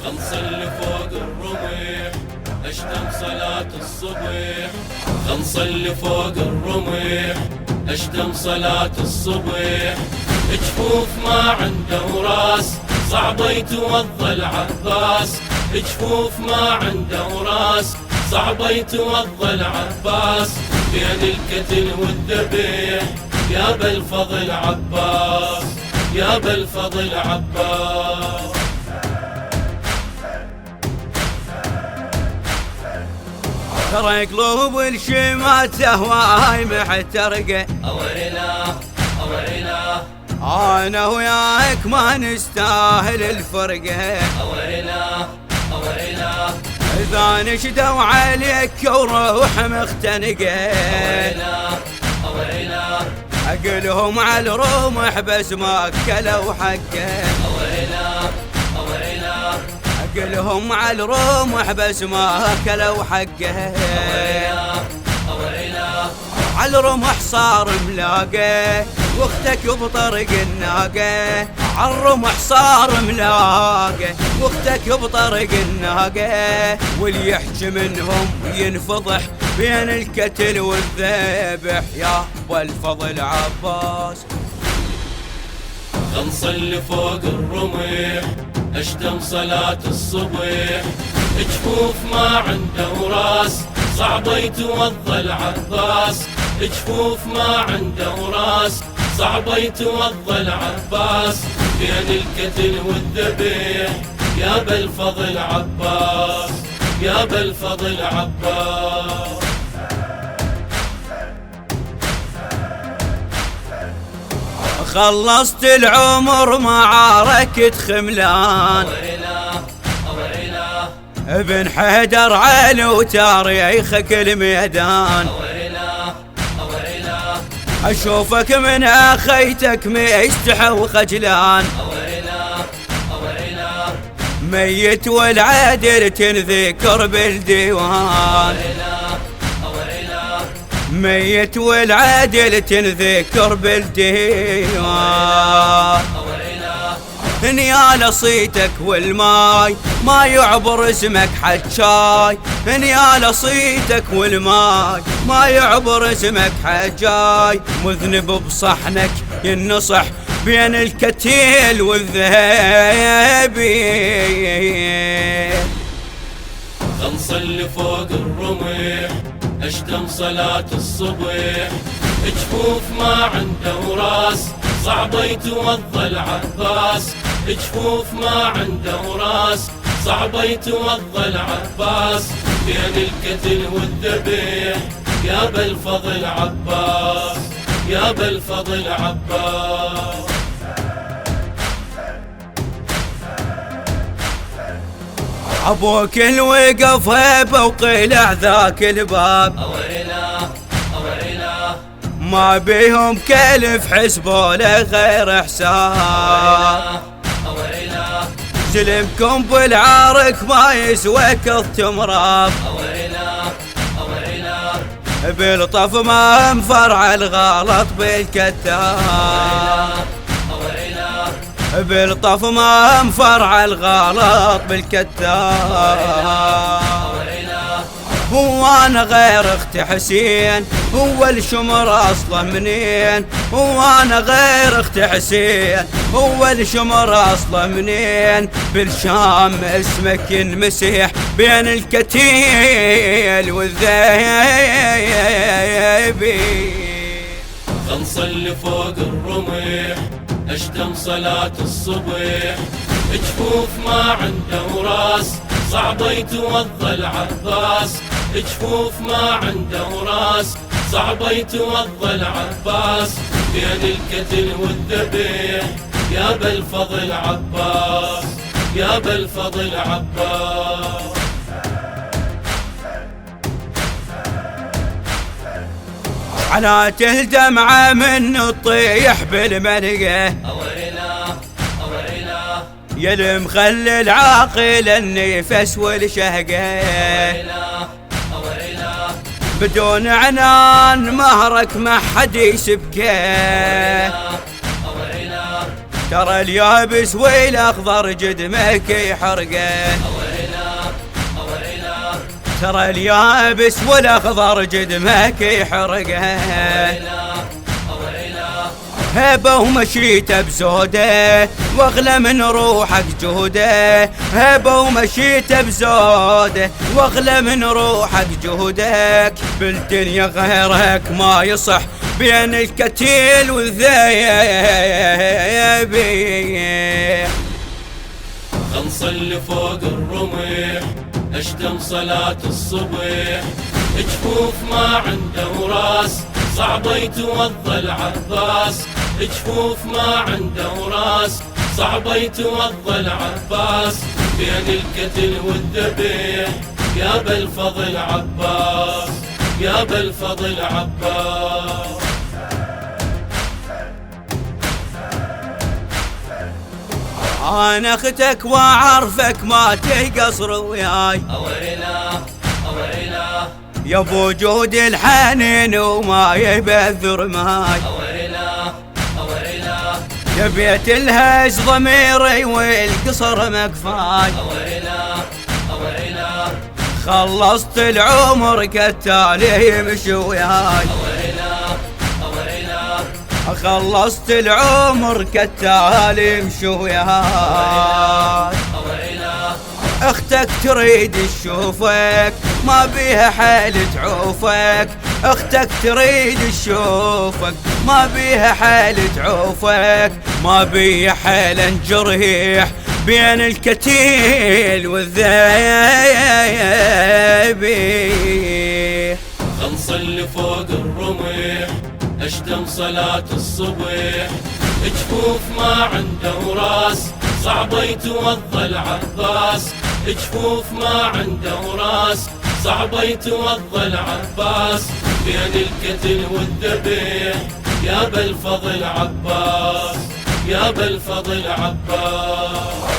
خنصلي فوق الرمح اشتم صلاة الصبح، خنصلي فوق الرمح اشتم صلاة الصبح. جفوف ما عنده راس صعبة يتوضى العباس، جفوف ما عنده راس صعبة يتوضى العباس. بين القتل والذبح يا بالفضل عباس، يا بالفضل عباس. ترى قلوب الشمات هواي محترقة، أويلا أويلا أنا وياك ما نستاهل الفرقة. أويلا أويلا إذا نشدوا عليك وروح مختنقة، أويلا أويلا أقلهم على الرمح بس ما أكلوا حقه. أويلا أويلا أقلهم على الرمح بس ما أكلوا حقه. أويلا على الرمح صار ملاقه واختك بطرق الناقة، على الرمح صار ملاقه واختك بطرق الناقة. واللي يحكي منهم ينفضح بين القتل والذبح يا بالفضل عباس. خنصلي فوق الرمح اشتم صلاة الصبح، جفوف ما عنده راس صعبة يتوضى العباس، جفوف ما عنده راس صعبة يتوضى العباس. بين القتل والذبح يا بالفضل عباس، يا بالفضل عباس. خلصت العمر معاركة خملان، ابن حيدر علي وتاريخك الميدان. اشوفك من اخيتك ميستحى وخجلان، ميت والعدل تنذكر بالديوان، ميت والعدل تنذكر بالديوان. نيال صيتك والماي ما يعبر اسمك حجاي، نيال صيتك والماي ما يعبر اسمك حجاي. مذنب بصحنك ينصح بين الكتيل والذهبي. خنصلي فوق الرمح اشتم صلاة الصبح، جفوف ما عنده راس صعبة يتوضى العباس، جفوف ما عنده راس صعبة يتوضى العباس. بين القتل والذبح يا بالفضل عباس، يا بالفضل عباس. ابوك الوقف هيبه وقلع ذاك الباب، ما بيهم كلف حسبوا له غير حساب. سلمكم بالعارك ما يسوى كث مراب، بالطف ما انفرع الغلط بالكتاب، بالطف ما انفرع الغلط بالكتاب. هو انا غير اخت حسين، هو الشمر اصله منين؟ هو انا غير اخت حسين، هو الشمر اصله منين؟ بالشام اسمك ينمسح بين الكتيل والذيبي. خنصلي فوق الرمح اشتم صلاة الصبح، جفوف ما عنده راس صعبة يتوضى العباس، جفوف ما عنده راس صعبة يتوضى العباس. بين القتل والذبح يا بالفضل عباس، يا بالفضل عباس. حناته الدمعة من تطيح بالملقة، يا المخلي العاقل النفس والشهقة. بدون عنان مهرك ما حد يسبكه، ترى اليابس والاخضر جدمك يحرقه، ترى اليابس والاخضر جدمك يحرقه، هبه ومشيته بزوده واغلى من روحك جهده، هبه ومشيته بزوده واغلى من روحك جهدك، بالدنيا غيرك ما يصح بين الكتيل والذيب. خنصلي فوق الرمح اشتم صلاة الصبح، جفوف ما عنده راس صعبة يتوضى العباس، جفوف ما عنده راس صعبة يتوضى العباس، بين القتل والذبح يا بالفضل عباس، يا بالفضل عباس. أنا أختك وأعرفك ما تقصر وياي، أويلا أويلا يا ابو جود الحنين وما يبذر ماي، أويلا أويلا يا بيت الهز ضميري والقصر مكفاي، أويلا أويلا خلصت العمر كالتالي يمشي وياي، أويلا أويلا خلصت العمر كالتالي يمشي وياي، اختك تريد تشوفك ما بيها حيل تعوفك، اختك تريد تشوفك ما بيها حيل تعوفك، ما بيها حيل انجريح بين الكتيل والذيب. خنصلي فوق الرمح اشتم صلاة الصبح، جفوف ما عنده راس صعبة يتوضى العباس، جفوف ما عنده راس صعبة يتوضى العباس، بين القتل والذبح يا بالفضل عباس، يا بالفضل عباس.